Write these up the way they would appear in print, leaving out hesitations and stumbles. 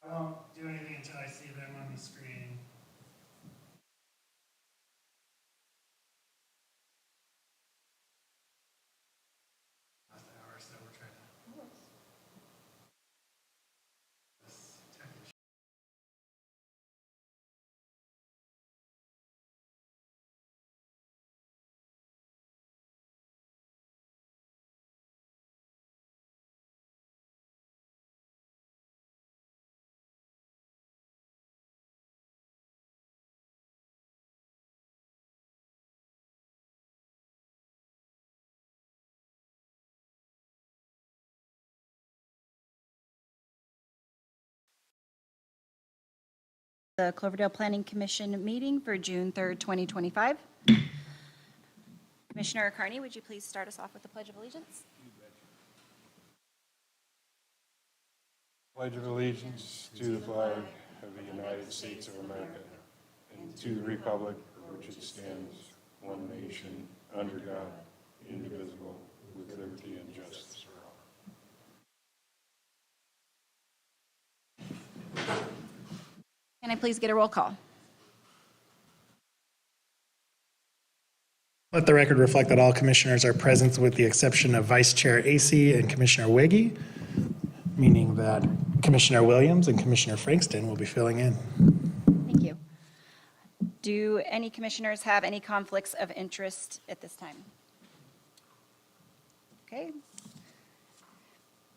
I won't do anything until I see them on the screen. Last hour, so we're trying to. This tech issue. The Cloverdale Planning Commission meeting for June 3rd, 2025. Commissioner Carney, would you please start us off with the Pledge of Allegiance? Pledge of allegiance to the flag of the United States of America and to the republic for which it stands, one nation, under God, indivisible, with liberty and justice for all. Can I please get a roll call? Let the record reflect that all commissioners are present with the exception of Vice Chair AC and Commissioner Wiggy, meaning that Commissioner Williams and Commissioner Frankston will be filling in. Thank you. Do any commissioners have any conflicts of interest at this time? Okay.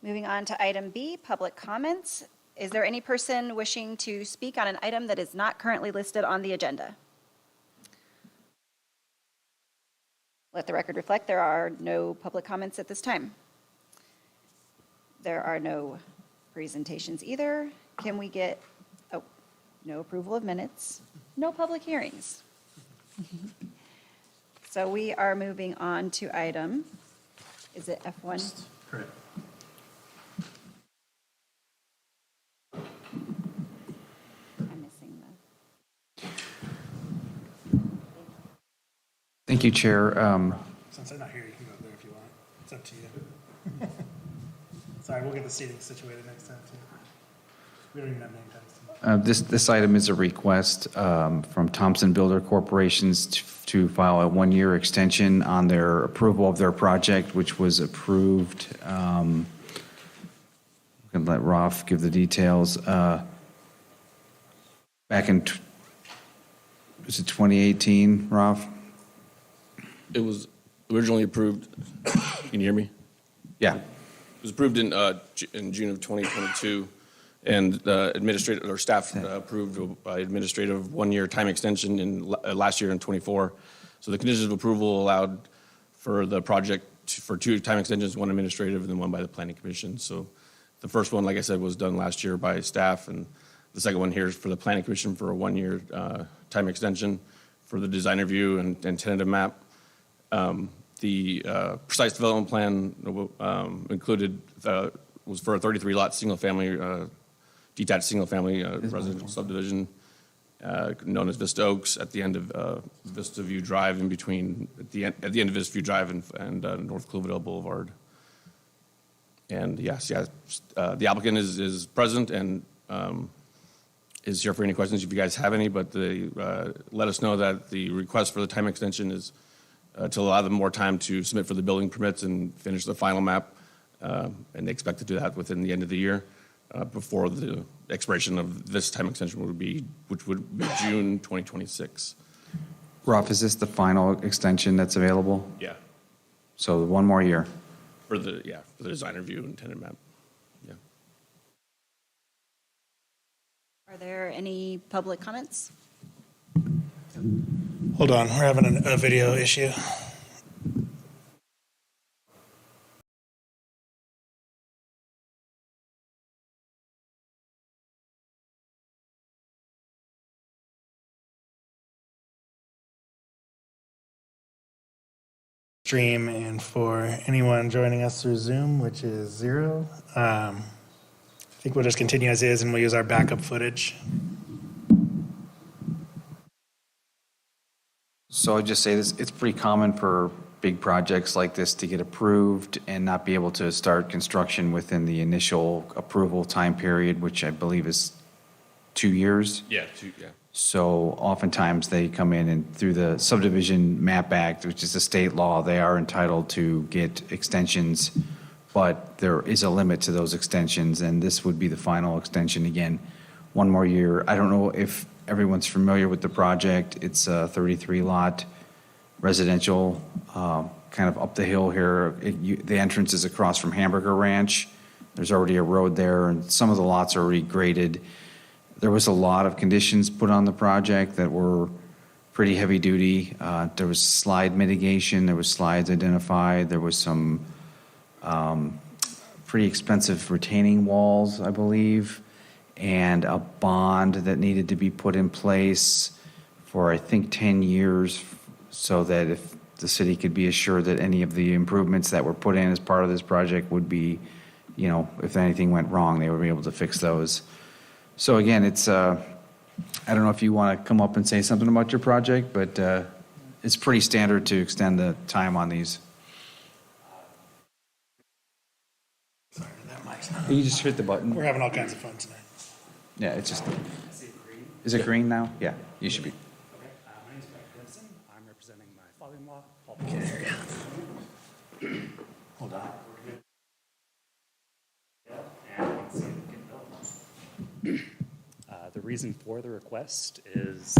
Moving on to item B, public comments. Is there any person wishing to speak on an item that is not currently listed on the agenda? Let the record reflect there are no public comments at this time. There are no presentations either. Can we get, oh, no approval of minutes, no public hearings. So we are moving on to item, is it F1? Correct. I'm missing the. Thank you, Chair. Since they're not here, you can go there if you want. It's up to you. Sorry, we'll get the seating situated next time too. We don't even have name tags. This item is a request from Thompson Builder Corporations to file a one-year extension on their approval of their project, which was approved. I'm going to let Rolf give the details. Back in, was it 2018, Rolf? It was originally approved, can you hear me? Yeah. It was approved in June of 2022, and administrator or staff approved by administrative one-year time extension in last year in 24. So the conditions of approval allowed for the project for 2 time extensions, 1 administrative and then 1 by the Planning Commission. So the first one, like I said, was done last year by staff, and the second one here is for the Planning Commission for a 1-year time extension for the design review and tentative map. The precise development plan included, was for a 33-lot single-family, detached single-family residential subdivision known as Vista Oaks at the end of Vista View Drive, in between, at the end of Vista View Drive and North Cloverdale Boulevard. And yes, the applicant is present and is here for any questions if you guys have any, but let us know that the request for the time extension is to allow them more time to submit for the building permits and finish the final map. And they expect to do that within the end of the year before the expiration of this time extension which would be June 2026. Rolf, is this the final extension that's available? Yeah, So 1 more year? for the design review and tentative map. Yeah. Are there any public comments? Hold on, we're having a video issue. Stream, and for anyone joining us through Zoom, which is 0, I think we'll just continue as is and we'll use our backup footage. So I'd just say this, it's pretty common for big projects like this to get approved and not be able to start construction within the initial approval time period, which I believe is 2 years. Yeah, So oftentimes they come in and through the Subdivision Map Act, which is a state law, they are entitled to get extensions, but there is a limit to those extensions, and this would be the final extension again, 1 more year. I don't know if everyone's familiar with the project. It's a 33-lot residential, kind of up the hill here. The entrance is across from Hamburger Ranch. There's already a road there, and some of the lots are already graded. There was a lot of conditions put on the project that were pretty heavy duty. There was slide mitigation, there was slides identified, there was some pretty expensive retaining walls, I believe, and a bond that needed to be put in place for, I think, 10 years, so that if the city could be assured that any of the improvements that were put in as part of this project would be, if anything went wrong, they would be able to fix those. So again, it's, I don't know if you want to come up and say something about your project, but it's pretty standard to extend the time on these. Sorry, that mic's not. You just hit the button. We're having all kinds of fun tonight. Yeah, it's just, is it green now? Yeah, you should be. Okay, my name is Mike Gibson. I'm representing my father-in-law, Paul. Okay, there you go. Hold on. And want to see it get built. The reason for the request is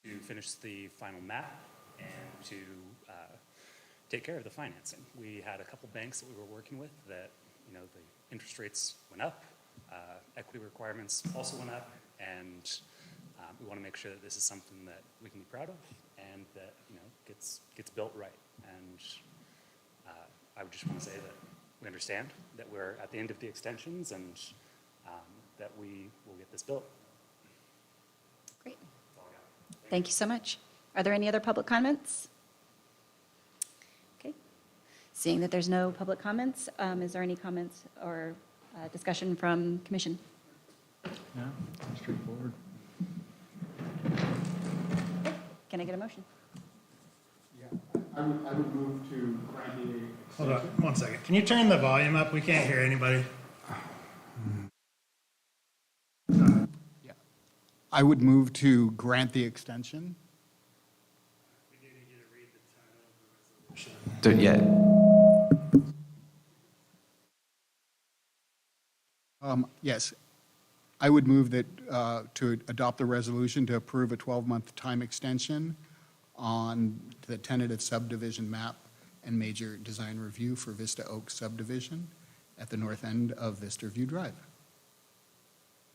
to finish the final map and to take care of the financing. We had a couple banks that we were working with that, the interest rates went up, equity requirements also went up, and we want to make sure that this is something that we can be proud of and that, gets built right. And I would just want to say that we understand that we're at the end of the extensions and that we will get this built. Great. Thank you so much. Are there any other public comments? Okay. Seeing that there's no public comments, is there any comments or discussion from commission? Yeah, straightforward. Can I get a motion? I would move to grant the Hold on, 1 second. Can you turn the volume up? We can't hear anybody. I would move to grant the extension. Yeah, Yes, I would move that to adopt the resolution to approve a 12-month time extension on the tentative subdivision map and major design review for Vista Oaks subdivision at the north end of Vista View Drive.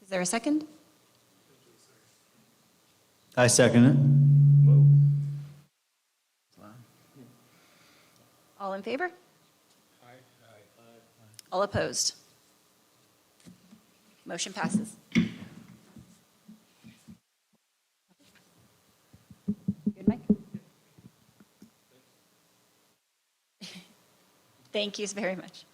Is there a second? I second it. All in favor? All opposed? Motion passes. Good, Mike? Thank you very much.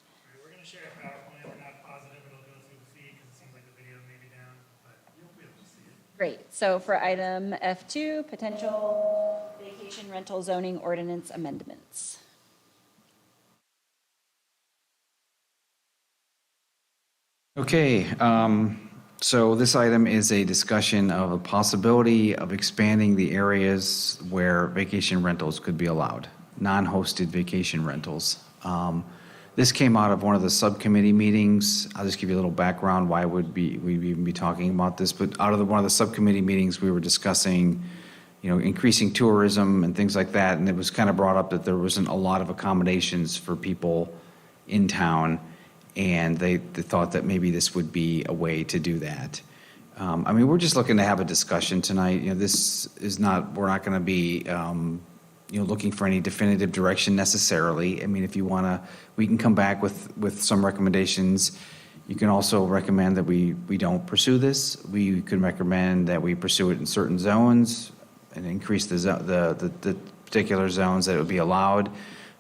We're going to share a PowerPoint. We're not positive it'll go through the feed because it seems like the video may be down, but you'll be able to see it. Great. So for item F2, potential vacation rental zoning ordinance amendments. okay, so this item is a discussion of a possibility of expanding the areas where vacation rentals could be allowed, non-hosted vacation rentals. This came out of one of the subcommittee meetings. I'll just give you a little background why we'd even be talking about this, but out of one of the subcommittee meetings, we were discussing, increasing tourism and things like that, and it was kind of brought up that there wasn't a lot of accommodations for people in town, and they thought that maybe this would be a way to do that. We're just looking to have a discussion tonight. This is not, we're not going to be, looking for any definitive direction necessarily. If you want to, we can come back with some recommendations. You can also recommend that we don't pursue this. We could recommend that we pursue it in certain zones and increase the particular zones that it would be allowed.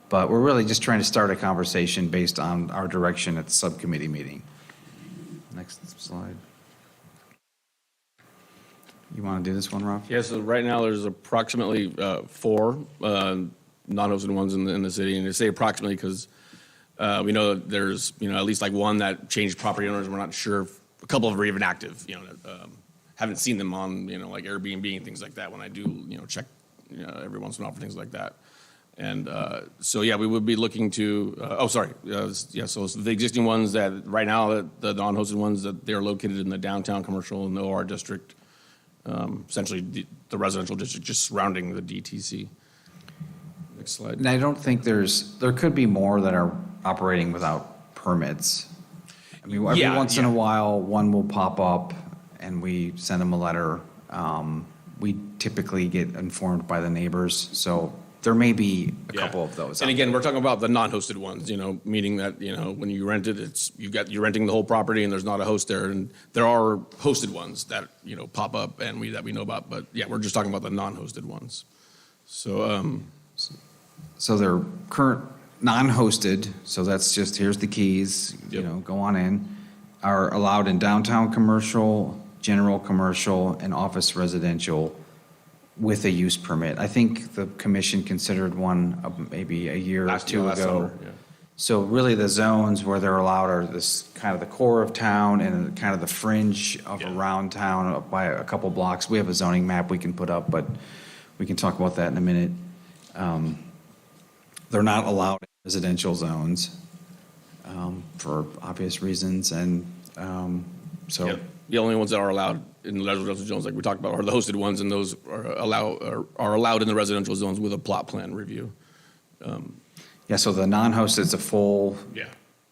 But we're really just trying to start a conversation based on our direction at the subcommittee meeting. Next slide. You want to do this one, Rob? Yeah, so right now there's approximately 4 non-hosted ones in the city, and I say approximately because We know that there's, at least like one that changed property owners. We're not sure. A couple of them are even active, haven't seen them on, like Airbnb and things like that when I do, check, every once in a while for things like that. And so, yeah, we would be looking to, so the existing ones that right now, the non-hosted ones, that they're located in the downtown commercial and the OR district, essentially the residential district just surrounding the DTC. Next slide. And I don't think there could be more that are operating without permits. I mean, every once in a while, one will pop up and we send them a letter. We typically get informed by the neighbors, so there may be a couple of those. And again, we're talking about the non-hosted ones, meaning that, when you rent it, you're renting the whole property and there's not a host there. And there are hosted ones that, pop up and that we know about. But yeah, we're just talking about the non-hosted ones. So, So they're current non-hosted, so that's just, here's the keys, go on in, are allowed in downtown commercial, general commercial, and office residential with a use permit. I think the commission considered one maybe a year or two last ago. summer, yeah. So really the zones where they're allowed are this kind of the core of town and kind of the fringe of around town up by a couple blocks. We have a zoning map we can put up, but we can talk about that in a minute. They're not allowed in residential zones for obvious reasons, and so. Yeah. The only ones that are allowed in the residential zones, like we talked about, are the hosted ones, and those are allowed in the residential zones with a plot plan review. Yeah, so the non-hosted is a full Yeah.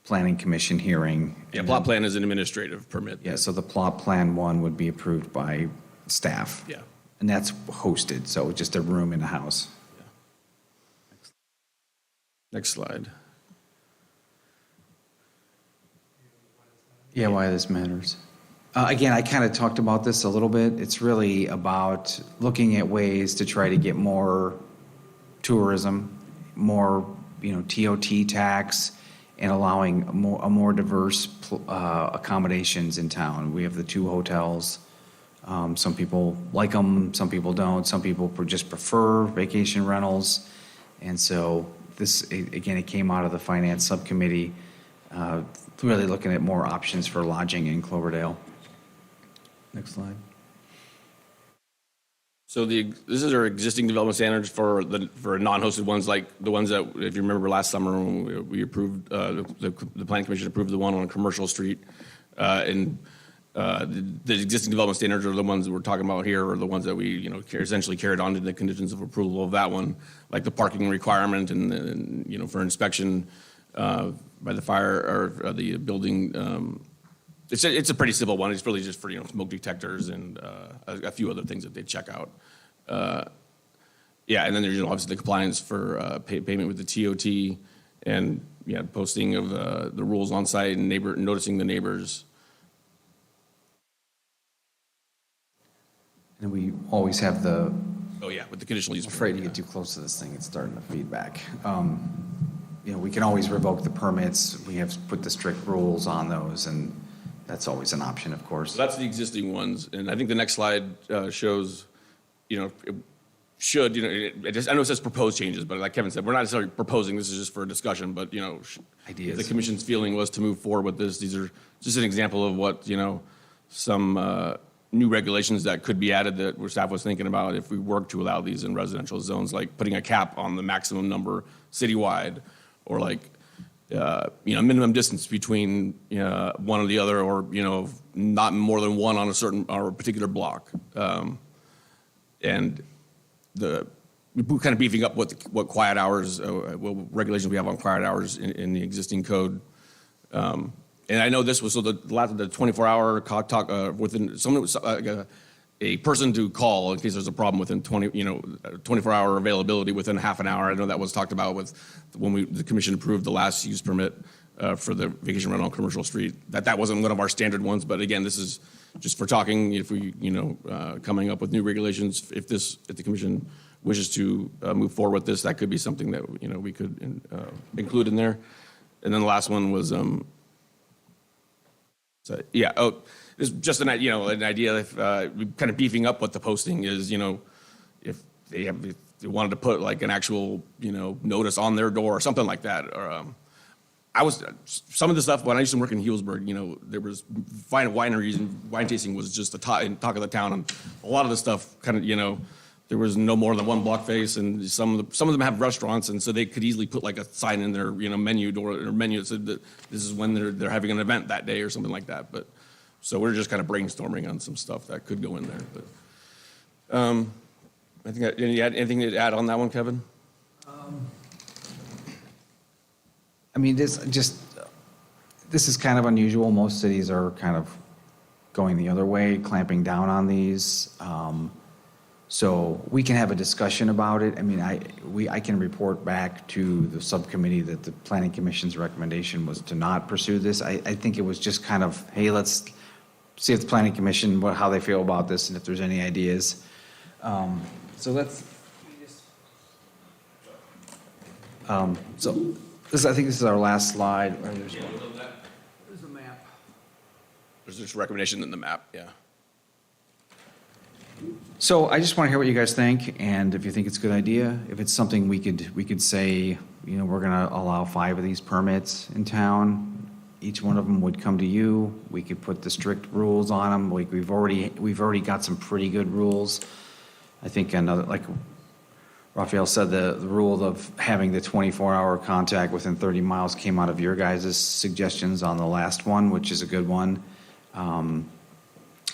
planning commission hearing. Yeah, and plot then- plan is an administrative permit. Yeah, so the plot plan one would be approved by staff. Yeah. And that's hosted, so just a room in a house. Next slide. Yeah, why this matters. Again, I kind of talked about this a little bit. It's really about looking at ways to try to get more tourism, more, TOT tax, and allowing a more diverse accommodations in town. We have the 2 hotels. Some people like them, some people don't. Some people just prefer vacation rentals. And so this, again, it came out of the finance subcommittee, really looking at more options for lodging in Cloverdale. Next slide. So this is our existing development standards for non-hosted ones, like the ones that, if you remember last summer, when we approved, the planning commission approved the one on Commercial Street. The existing development standards are the ones that we're talking about here, are the ones that we, essentially carried on to the conditions of approval of that one, like the parking requirement and for inspection by the fire or the building. It's a pretty simple one. It's really just for, smoke detectors and a few other things that they check out. And then there's, obviously the compliance for payment with the TOT and, posting of the rules on site and noticing the neighbors. And we always have the, Oh, yeah, with the conditional use. I'm afraid to get too close to this thing, it's starting to feedback. We can always revoke the permits. We have put the strict rules on those, and that's always an option, of course. So that's the existing ones, and I think the next slide shows, it should, I know it says proposed changes, but like Kevin said, we're not necessarily proposing, this is just for a discussion, but, if Ideas. the commission's feeling was to move forward with this, these are just an example of what, some new regulations that could be added that where staff was thinking about if we work to allow these in residential zones, like putting a cap on the maximum number citywide, or like, minimum distance between one or the other, or not more than one on a certain or a particular block, and we're kind of beefing up what quiet hours, what regulations we have on quiet hours in the existing code. And I know this was so the 24-hour talk within someone a person to call in case there's a problem within 24-hour availability within half an hour. I know that was talked about with when the commission approved the last use permit for the vacation rental on Commercial Street. That wasn't one of our standard ones, but again, this is just for talking. If we coming up with new regulations, if the commission wishes to move forward with this, that could be something that we could include in there. And then the last one was it's just an idea if kind of beefing up what the posting is, if they wanted to put like an actual, notice on their door or something like that, or some of the stuff, when I used to work in Healdsburg, there was wineries, and wine tasting was just the talk of the town. And a lot of the stuff kind of, there was no more than one block face, and some of them have restaurants, and so they could easily put like a sign in their, menu door or menu that said that this is when they're having an event that day or something like that. But, so we're just kind of brainstorming on some stuff that could go in there, but. I think, anything to add on that one, Kevin? I mean, this is kind of unusual. Most cities are kind of going the other way, clamping down on these. So we can have a discussion about it. I mean, I can report back to the subcommittee that the planning commission's recommendation was to not pursue this. I think it was just kind of, hey, let's see if the planning commission, how they feel about this and if there's any ideas. So let's, I think this is our last slide. There's a map. There's this recommendation in the map, yeah. So I just want to hear what you guys think, and if you think it's a good idea, if it's something we could say, we're going to allow 5 of these permits in town. Each one of them would come to you. We could put the strict rules on them. Like we've already got some pretty good rules. I think like Raphael said, the rule of having the 24-hour contact within 30 miles came out of your guys' suggestions on the last one, which is a good one.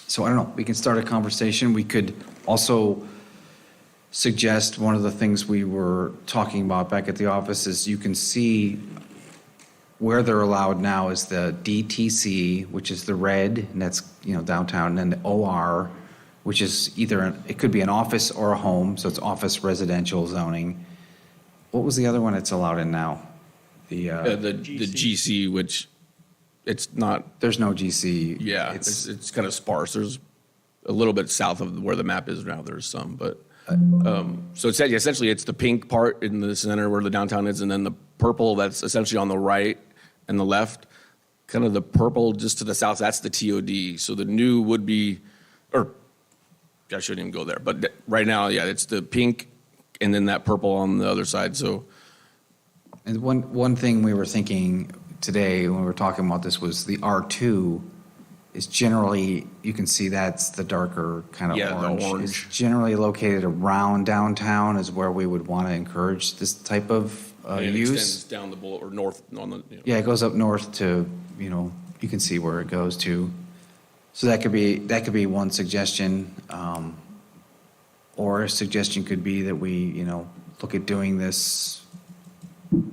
So I don't know, we can start a conversation. We could also suggest, one of the things we were talking about back at the office is you can see where they're allowed now is the DTC, which is the red, and that's, downtown, and then the OR, which is it could be an office or a home, so it's office residential zoning. What was the other one it's allowed in now? The GC, which it's not. There's no GC. Yeah, it's kind of sparse. There's a little bit south of where the map is now. There's some, but so it's essentially it's the pink part in the center where the downtown is, and then the purple that's essentially on the right and the left. Kind of the purple just to the south. That's the TOD. So the new would be, or I shouldn't even go there. But right now, yeah, it's the pink, and then that purple on the other side. So, and one thing we were thinking today when we were talking about this was the R2 is generally, you can see that's the darker kind of orange. The orange. It's generally located around downtown is where we would want to encourage this type of it use. extends down the boulevard or north on the. Yeah, it goes up north to, you can see where it goes to. So that could be one suggestion. Or a suggestion could be that we, look at doing this,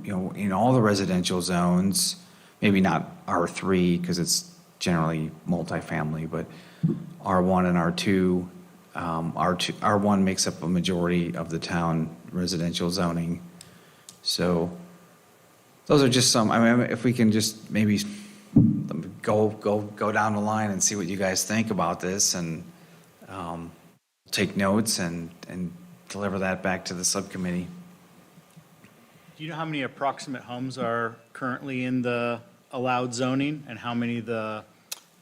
in all the residential zones, maybe not R3 because it's generally multifamily, but R1 and R2. R1 makes up a majority of the town residential zoning. So those are just some, if we can just maybe go down the line and see what you guys think about this and take notes and deliver that back to the subcommittee. Do you know how many approximate homes are currently in the allowed zoning and how many the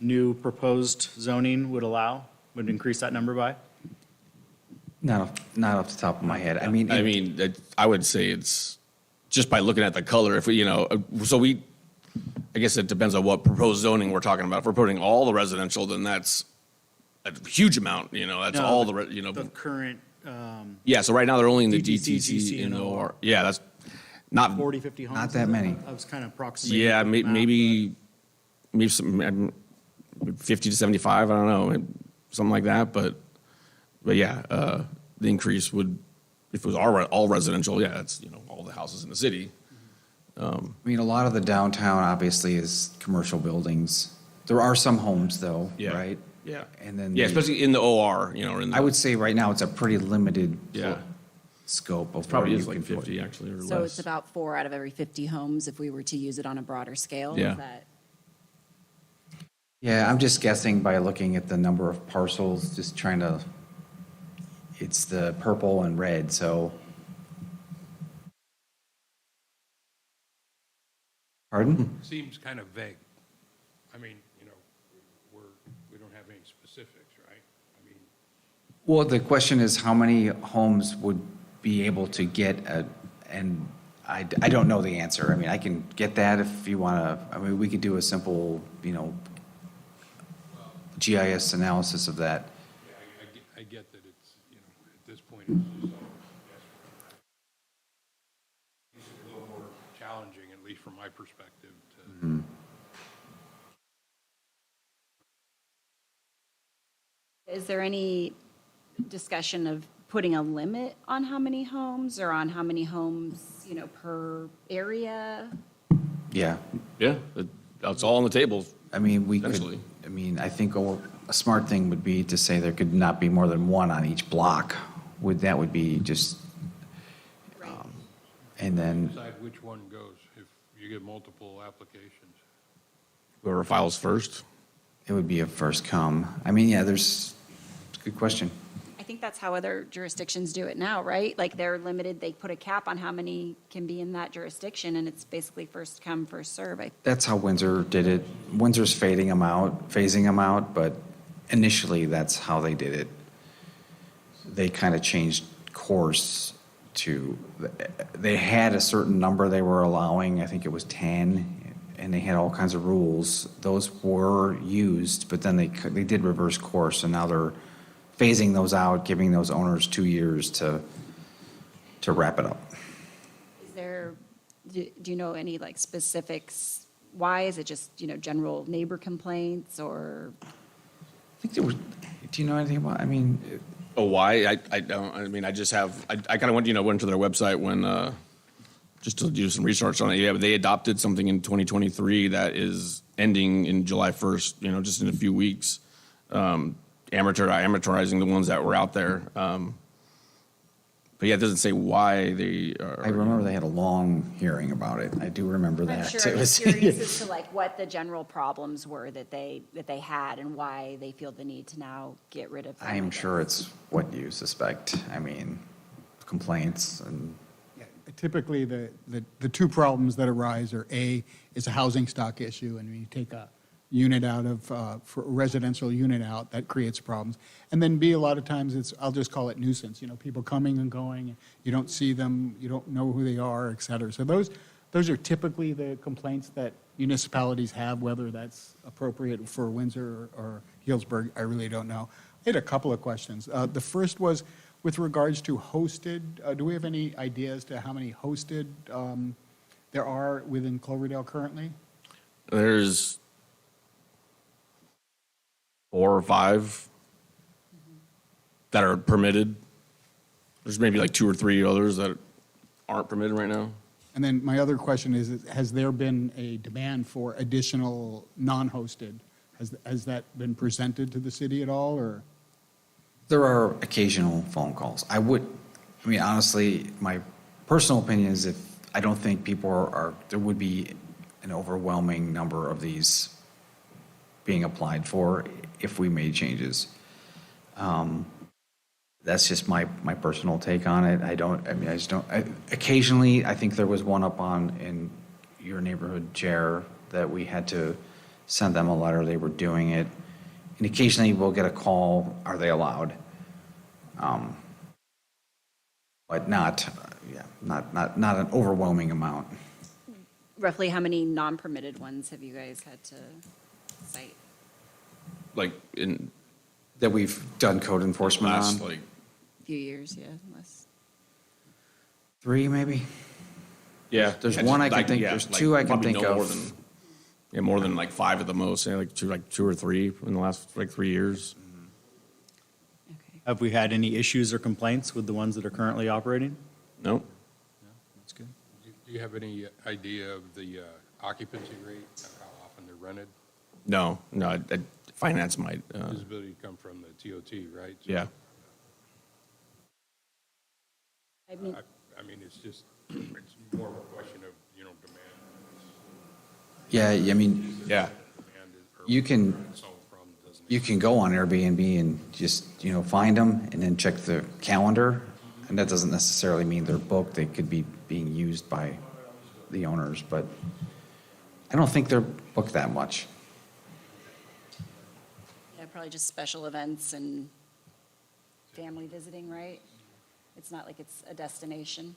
new proposed zoning would increase that number by? Not off the top of my head. I would say it's just by looking at the color. If we, I guess it depends on what proposed zoning we're talking about. If we're putting all the residential, then that's a huge amount. That's No, all the current Yeah. So right now they're only in the DTC, DTC and and OR. OR. Yeah, that's not 40, 50 homes. Not that many. I was kind of approximating. Yeah, the map, maybe some 50 to 75. I don't know, something like that. But yeah, the increase would, if it was all residential, yeah, it's all the houses in the city. A lot of the downtown obviously is commercial buildings. There are some homes though, Yeah. right? Yeah. And then Yeah, especially in the OR, or in the, I would say right now it's a pretty limited Yeah. scope of probably where is you like can put 50 actually or less. So it's about 4 out of every 50 homes if we were to use it on a broader scale? Yeah. Is that? Yeah, I'm just guessing by looking at the number of parcels, just trying to, it's the purple and red, so. Pardon? Seems kind of vague. We don't have any specifics, right? Well, the question is how many homes would be able to get and I don't know the answer. I mean, I can get that if you want to, I mean, we could do a simple, GIS analysis of that. I get that it's, at this point, it's just all guesswork. It's a little more challenging, at least from my perspective, to. Is there any discussion of putting a limit on how many homes or on how many homes, per area? Yeah. Yeah, it's all on the table. I mean, we could, Essentially. I think a smart thing would be to say there could not be more than one on each block. That would be just, Right. and then, Decide which one goes, if you get multiple applications. Whoever files first. it would be a first come. I mean, yeah, it's a good question. I think that's how other jurisdictions do it now, right? Like they're limited, they put a cap on how many can be in that jurisdiction, and it's basically first come, first serve. That's how Windsor did it. Windsor's phasing them out, but initially that's how they did it. They kind of changed course to, they had a certain number they were allowing, I think it was 10, and they had all kinds of rules. Those were used, but then they did reverse course, and now they're phasing those out, giving those owners 2 years to wrap it up. Is there, do you know any like specifics? Why? Is it just, general neighbor complaints or? I think there was, do you know anything about, I mean, Oh, why? I don't, I mean, I just have, I kind of went to their website when, just to do some research on it. Yeah, but they adopted something in 2023 that is ending in July 1st, just in a few weeks. Amortizing the ones that were out there. But yeah, it doesn't say why they are. I remember they had a long hearing about it. I do remember that. I'm sure, It I'm was- just curious as to like what the general problems were that they had and why they feel the need to now get rid of them. I'm sure it's what you suspect. I mean, complaints and, Yeah, typically, the two problems that arise are, A, is a housing stock issue, and when you take a unit out of, for a residential unit out, that creates problems. And then B, a lot of times it's, I'll just call it nuisance, people coming and going, you don't see them, you don't know who they are, et cetera. So those are typically the complaints that municipalities have, whether that's appropriate for Windsor or Healdsburg, I really don't know. I had a couple of questions. The first was, with regards to hosted, do we have any idea as to how many hosted there are within Cloverdale currently? There's 4 or 5 that are permitted. There's maybe like 2 or 3 others that aren't permitted right now. And then my other question is, has there been a demand for additional non-hosted? Has that been presented to the city at all, or? there are occasional phone calls. I mean, honestly, my personal opinion is I don't think people there would be an overwhelming number of these being applied for if we made changes. That's just my personal take on it. Occasionally, I think there was one up in your neighborhood, Chair, that we had to send them a letter, they were doing it. And occasionally we'll get a call, are they allowed? But not an overwhelming amount. Roughly how many non-permitted ones have you guys had to cite? Like in That we've done code enforcement last, on? like, Few years, yeah, less. 3 maybe? yeah. There's Yeah, one just I can like- think- yeah, there's like 2 I can probably think no more of. than- Yeah, more than like 5 at the most, yeah, like 2 or 3 in the last like 3 years. Okay. Have we had any issues or complaints with the ones that are currently operating? No? That's good. Do you have any idea of the occupancy rate, how often they're rented? No, finance might, Visibility come from the TOT, right? So, yeah. I mean, I mean, it's just, it's more of a question of, demand. Yeah, I mean, Yeah. Demand is- or You can- where it's solved from doesn't you can go on Airbnb and just, find them and then check the calendar. And that doesn't necessarily mean they're booked. They could be being used by the owners, but I don't think they're booked that much. yeah, probably just special events and family visiting, right? It's not like it's a destination.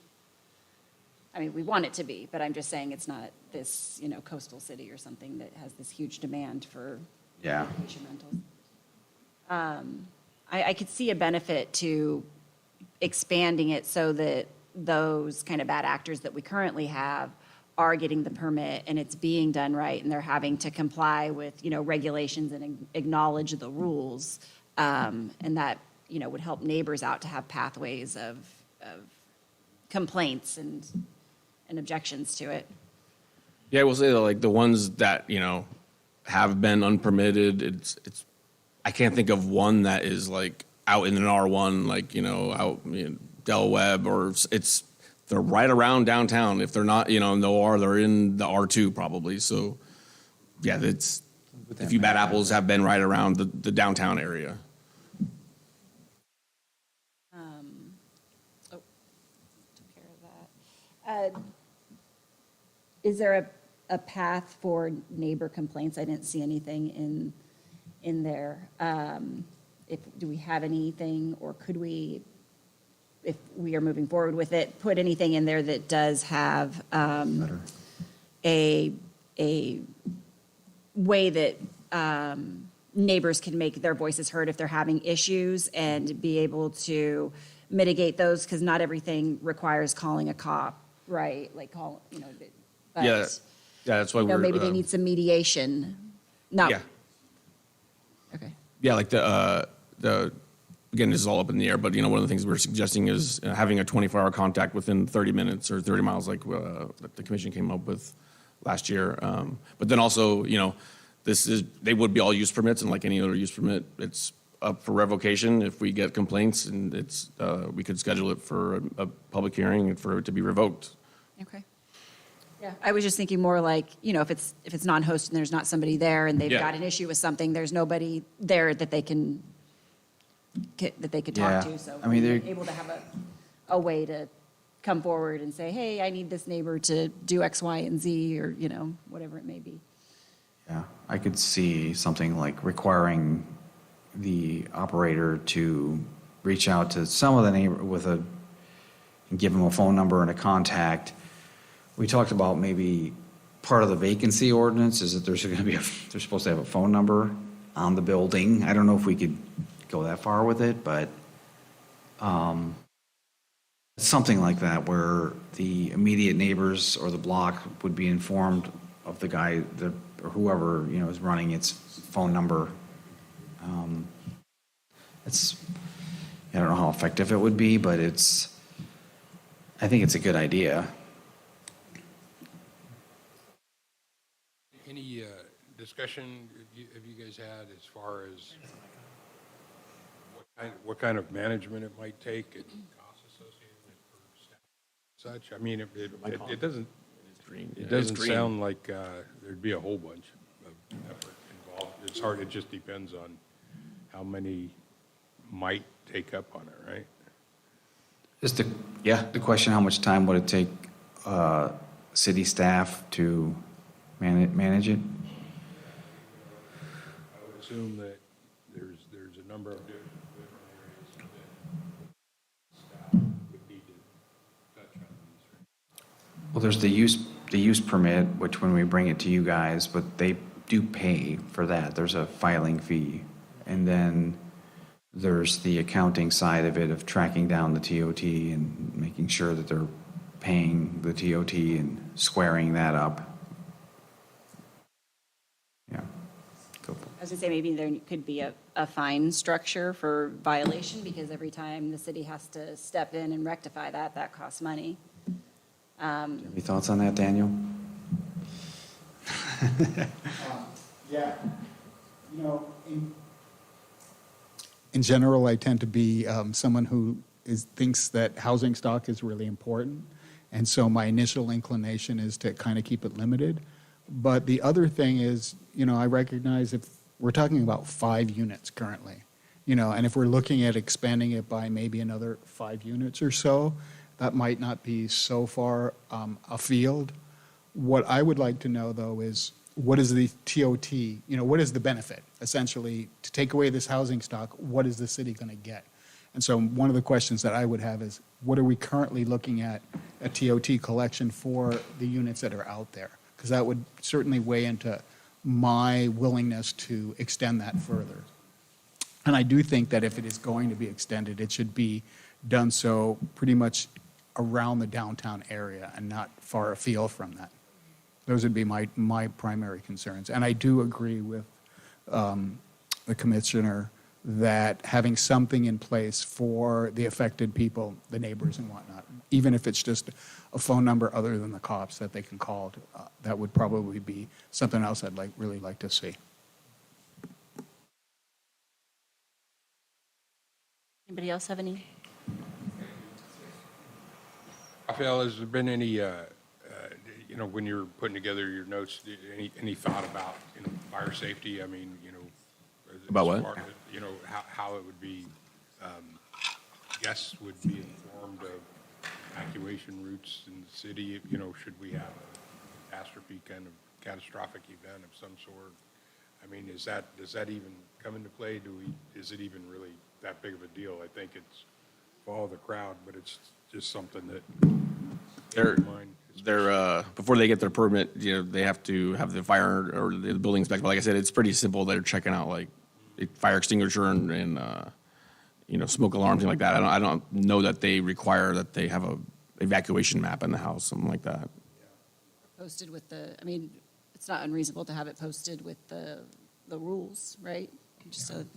I mean, we want it to be, but I'm just saying it's not this, coastal city or something that has this huge demand for Yeah. vacation rentals. I could see a benefit to expanding it so that those kind of bad actors that we currently have are getting the permit and it's being done right and they're having to comply with, regulations and acknowledge the rules. And that, would help neighbors out to have pathways of complaints and objections to it. Yeah, I will say that like the ones that, have been unpermitted, it's, I can't think of one that is like out in an R1, like, out, Del Webb, or they're right around downtown. If they're not, no R, they're in the R2 probably. So yeah, a few bad apples have been right around the downtown area. Took care of that. Is there a path for neighbor complaints? I didn't see anything in there. Do we have anything, or could we, if we are moving forward with it, put anything in there that does have a way that neighbors can make their voices heard if they're having issues and be able to mitigate those, because not everything requires calling a cop, right? Like but, Yeah, that's why we're. maybe they need some mediation. Not. Yeah. Okay. Yeah, like again, this is all up in the air, but one of the things we're suggesting is having a 24-hour contact within 30 minutes or 30 miles, like that the commission came up with last year. But then also, they would be all use permits, and like any other use permit, it's up for revocation if we get complaints, and we could schedule it for a public hearing and for it to be revoked. Okay. Yeah, I was just thinking more like, if it's non-host and there's not somebody there and they've Yeah. got an issue with something, there's nobody there that they could talk Yeah. to. So I mean, being they're- able to have a way to come forward and say, hey, I need this neighbor to do X, Y, and Z, or, whatever it may be. Yeah, I could see something like requiring the operator to reach out to some of the neighbor and give them a phone number and a contact. We talked about maybe part of the vacancy ordinance is that they're supposed to have a phone number on the building. I don't know if we could go that far with it, but something like that where the immediate neighbors or the block would be informed of the guy or whoever is running its phone number. I don't know how effective it would be, but I think it's a good idea. Any discussion have you guys had as far as what kind of management it might take and costs associated with it for staff? Such, I mean, it doesn't. It doesn't sound like there'd be a whole bunch of effort involved. It's hard. It just depends on how many might take up on it, right? Just the question, how much time would it take city staff to manage it? I would assume that there's a number of different areas that staff would need to touch on these, right? Well, there's the use permit, which when we bring it to you guys, but they do pay for that. There's a filing fee. And then there's the accounting side of it, of tracking down the TOT and making sure that they're paying the TOT and squaring that up. Yeah. Go for it. I was gonna say, maybe there could be a fine structure for violation, because every time the city has to step in and rectify that costs money. Any thoughts on that, Daniel? Yeah. In general, I tend to be someone who thinks that housing stock is really important. And so my initial inclination is to kind of keep it limited. But the other thing is, I recognize if we're talking about 5 units currently, and if we're looking at expanding it by maybe another 5 units or so, that might not be so far afield. What I would like to know, though, is what is the TOT, what is the benefit, essentially, to take away this housing stock, what is the city going to get? And so one of the questions that I would have is, what are we currently looking at a TOT collection for the units that are out there? Because that would certainly weigh into my willingness to extend that further. And I do think that if it is going to be extended, it should be done so pretty much around the downtown area and not far afield from that. Those would be my primary concerns. And I do agree with the commissioner that having something in place for the affected people, the neighbors and whatnot, even if it's just a phone number other than the cops that they can call, that would probably be something else I'd really like to see. Anybody else have any? Rafael, has there been any, when you're putting together your notes, any thought about, fire safety? I mean, About as what? far as, how it would be, guests would be informed of evacuation routes in the city, should we have a catastrophe kind of catastrophic event of some sort? I mean, does that even come into play? Is it even really that big of a deal? I think it's follow the crowd, but it's just something that They're before they get their permit, they have to have the fire or the building inspector. Like I said, it's pretty simple. They're checking out like a fire extinguisher and smoke alarm, things like that. I don't know that they require that they have a evacuation map in the house, something like that. Posted with it's not unreasonable to have it posted with the rules, right? Just I so, would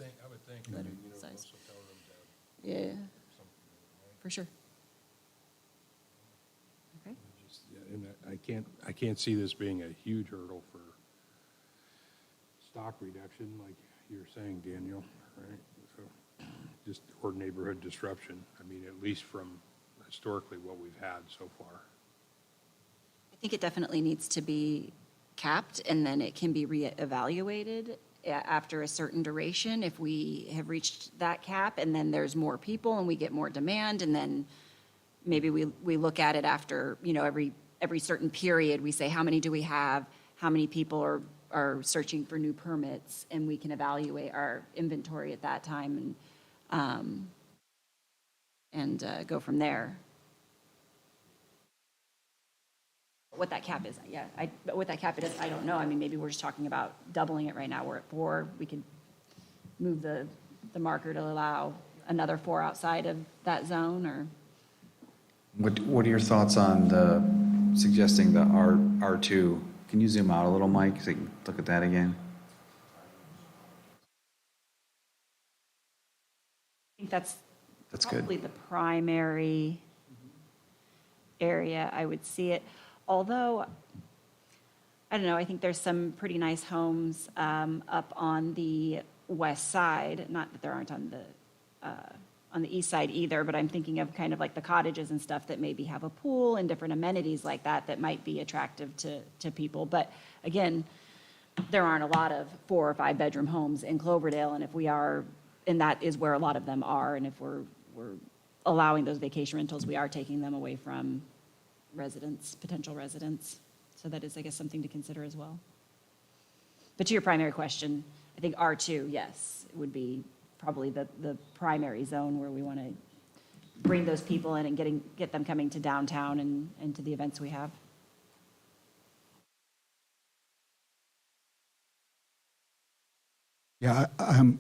think, letter size. also tell them to have yeah, something, right? for sure. Okay. And I can't see this being a huge hurdle for stock reduction, like you were saying, Daniel, right? So or neighborhood disruption. I mean, at least from historically what we've had so far. I think it definitely needs to be capped, and then it can be reevaluated after a certain duration if we have reached that cap, and then there's more people and we get more demand, and then maybe we look at it after, every certain period, we say, how many do we have? How many people are searching for new permits? And we can evaluate our inventory at that time and go from there. What that cap is, but what that cap is, I don't know. I mean, maybe we're just talking about doubling it right now. We're at 4. We could move the marker to allow another 4 outside of that zone, or. What are your thoughts on suggesting the R2? Can you zoom out a little, Mike, so you can look at that again? I think that's good. probably the primary area I would see it. Although, I don't know, I think there's some pretty nice homes up on the west side. Not that there aren't on the east side either, but I'm thinking of kind of like the cottages and stuff that maybe have a pool and different amenities like that might be attractive to people. But again, there aren't a lot of 4 or 5 bedroom homes in Cloverdale, and if we are, and that is where a lot of them are, and if we're allowing those vacation rentals, we are taking them away from potential residents. So that is, I guess, something to consider as well. But to your primary question, I think R2, yes, it would be probably the primary zone where we want to bring those people in and get them coming to downtown and to the events we have. Yeah,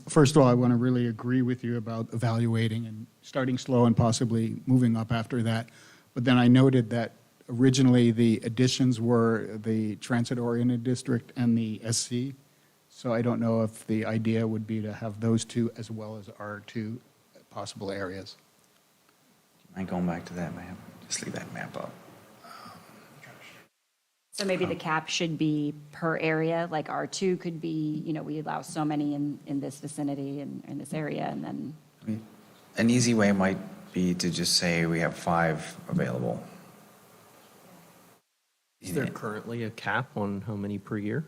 first of all, I want to really agree with you about evaluating and starting slow and possibly moving up after that. But then I noted that originally the additions were the transit-oriented district and the SC. So I don't know if the idea would be to have those two as well as our 2 possible areas. Do you mind going back to that map? Just leave that map up. So maybe the cap should be per area, like R2 could be, we allow so many in this vicinity and in this area, and then. I mean, an easy way might be to just say we have 5 available. Is there currently a cap on how many per year?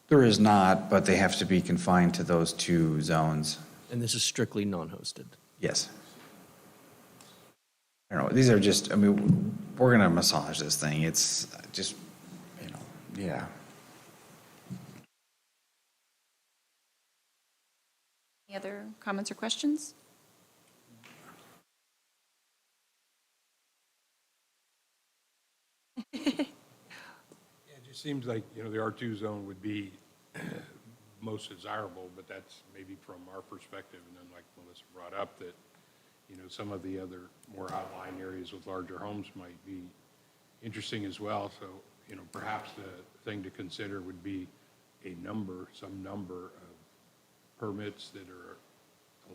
There is not, but they have to be confined to those 2 zones. And this is strictly non-hosted? Yes. I don't know, these are just, I mean, we're going to massage this thing. It's just, yeah. Any other comments or questions? seems like, the R2 zone would be most desirable, but that's maybe from our perspective. And then like Melissa brought up that, some of the other more outlying areas with larger homes might be interesting as well. So, perhaps the thing to consider would be some number of permits that are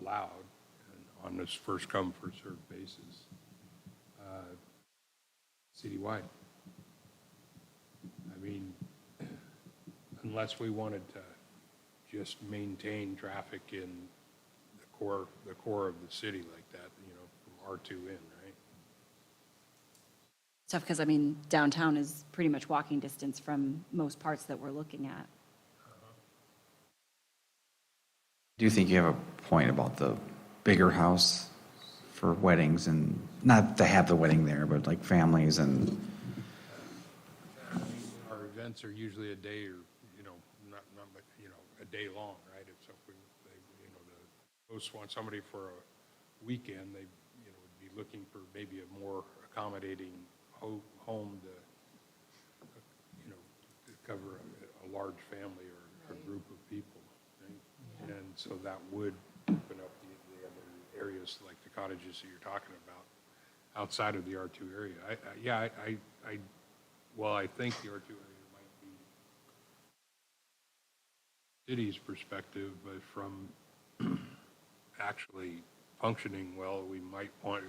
allowed on this first come, first served basis, citywide. I mean, unless we wanted to just maintain traffic in the core of the city like that, from R2 in, right? Tough, because I mean, downtown is pretty much walking distance from most parts that we're looking at. Do you think you have a point about the bigger house for weddings and not to have the wedding there, but like families and, Our events are usually a day or, not, but, a day long, right? If so, if the hosts want somebody for a weekend, they, would be looking for maybe a more accommodating home to, to cover a large family or a group of people, right? And so that would open up the other areas like the cottages that you're talking about outside of the R2 area. I think the R2 area might be city's perspective, but from actually functioning well, we might want,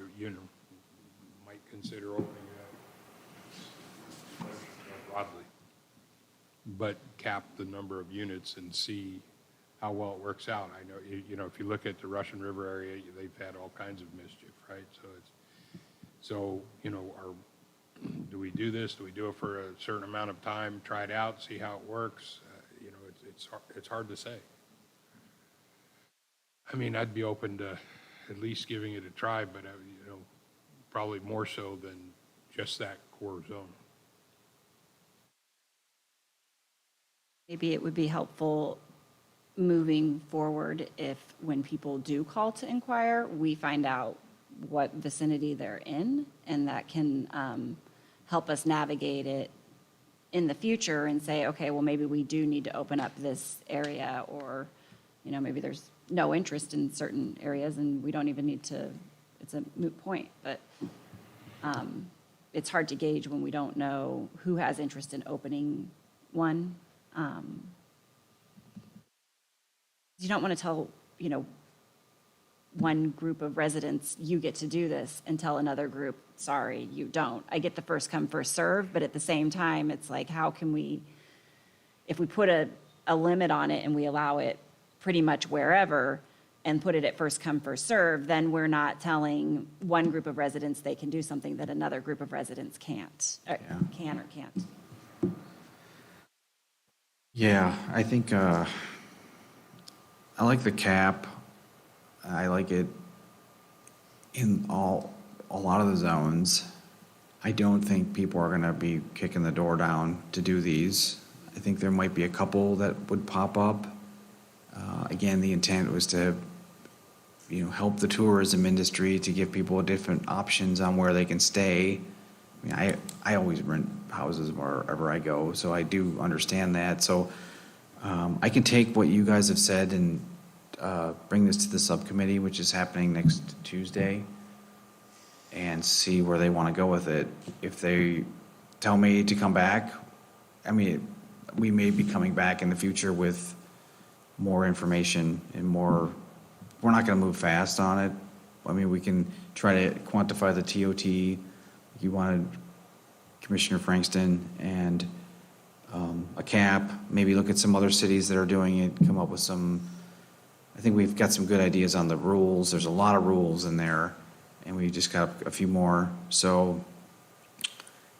might consider opening it up broadly, but cap the number of units and see how well it works out. I know, if you look at the Russian River area, they've had all kinds of mischief, right? So do we do this? Do we do it for a certain amount of time, try it out, see how it works? It's hard to say. I mean, I'd be open to at least giving it a try, but, probably more so than just that core zone. Maybe it would be helpful moving forward if, when people do call to inquire, we find out what vicinity they're in, and that can help us navigate it in the future and say, okay, well, maybe we do need to open up this area, or, maybe there's no interest in certain areas and we don't even need to, it's a moot point. But it's hard to gauge when we don't know who has interest in opening one. You don't want to tell, one group of residents, you get to do this, and tell another group, sorry, you don't. I get the first come, first serve, but at the same time, it's like, how can we, if we put a limit on it and we allow it pretty much wherever and put it at first come, first serve, then we're not telling one group of residents they can do something that another group of residents can't, can or can't. yeah, I think, I like the cap. I like it in a lot of the zones. I don't think people are gonna be kicking the door down to do these. I think there might be a couple that would pop up. Again, the intent was to, help the tourism industry, to give people different options on where they can stay. I mean, I always rent houses wherever I go, so I do understand that. So I can take what you guys have said and bring this to the subcommittee, which is happening next Tuesday, and see where they want to go with it. If they tell me to come back, I mean, we may be coming back in the future with more information and more, we're not going to move fast on it. I mean, we can try to quantify the TOT. You wanted Commissioner Frankston and a cap, maybe look at some other cities that are doing it, come up with some, I think we've got some good ideas on the rules. There's a lot of rules in there, and we just got a few more. So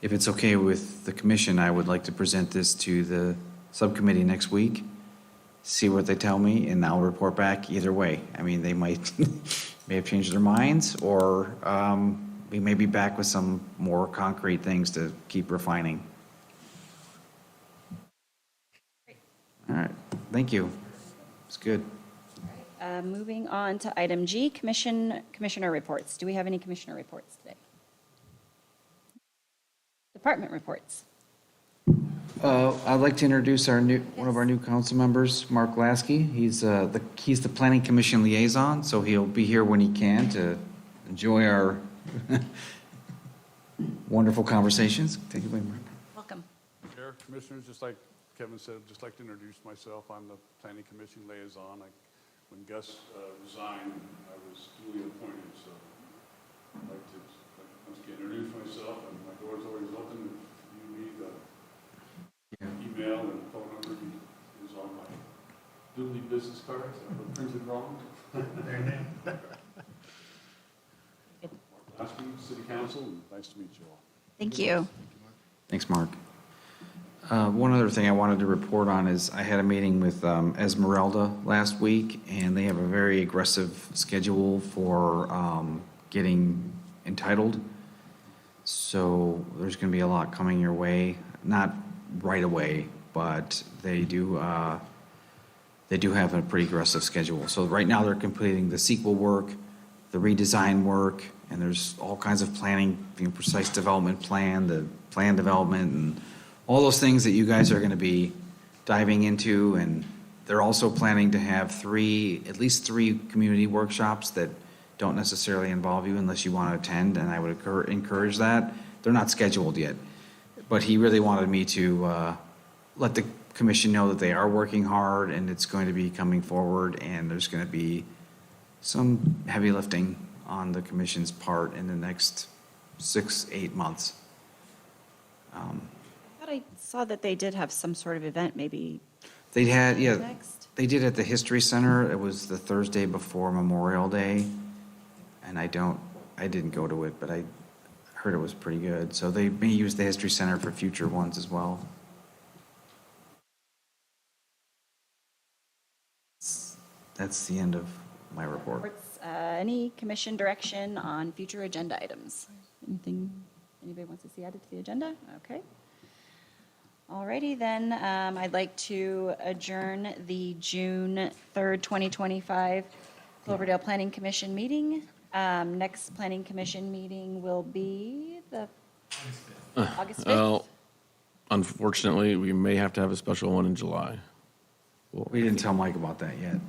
if it's okay with the commission, I would like to present this to the subcommittee next week, see what they tell me, and I'll report back either way. I mean, they may have changed their minds, or we may be back with some more concrete things to keep refining. All right, thank you. It's good. Moving on to item G, commissioner reports. Do we have any commissioner reports today? Department reports. I'd like to introduce one of our new council members, Mark Lasky. He's the Planning Commission liaison, so he'll be here when he can to enjoy our wonderful conversations. Take it away, Mark. Welcome. Chair, Commissioners, just like Kevin said, I'd just like to introduce myself. I'm the Planning Commission liaison. When Gus resigned, I was duly appointed, so I'd like to once again introduce myself, and my door's always open. If you need email and phone number is on my duly business cards. I have printed wrong. Last week, City Council, and nice to meet you all. Thank you. Thanks, Mark. One other thing I wanted to report on is I had a meeting with Esmeralda last week, and they have a very aggressive schedule for getting entitled. So there's going to be a lot coming your way, not right away, but they do have a pretty aggressive schedule. So right now they're completing the sequel work, the redesign work, and there's all kinds of planning, precise development plan, the plan development, and all those things that you guys are going to be diving into. And they're also planning to have at least three community workshops that don't necessarily involve you unless you want to attend, and I would encourage that. They're not scheduled yet, but he really wanted me to let the commission know that they are working hard and it's going to be coming forward, and there's going to be some heavy lifting on the commission's part in the next 6-8 months. I thought I saw that they did have some sort of event, maybe They had, yeah, next. they did at the History Center. It was the Thursday before Memorial Day. And I didn't go to it, but I heard it was pretty good. So they may use the History Center for future ones as well. That's the end of my report. Reports, any commission direction on future agenda items? Anything anybody wants to see added to the agenda? Okay. Alrighty then, I'd like to adjourn the June 3rd, 2025 Cloverdale Planning Commission meeting. Next Planning Commission meeting will be the August 5th. Well, unfortunately, we may have to have a special one in July. We didn't tell Mike about that yet.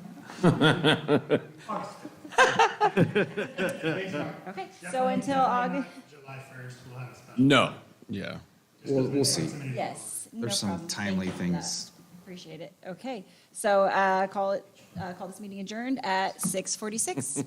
Okay, so until August, July 1st, we'll have a special. No, yeah. We'll see. yes. no There's some problem. timely Thank you for that. things. Appreciate it. Okay, so call this meeting adjourned at 6:46.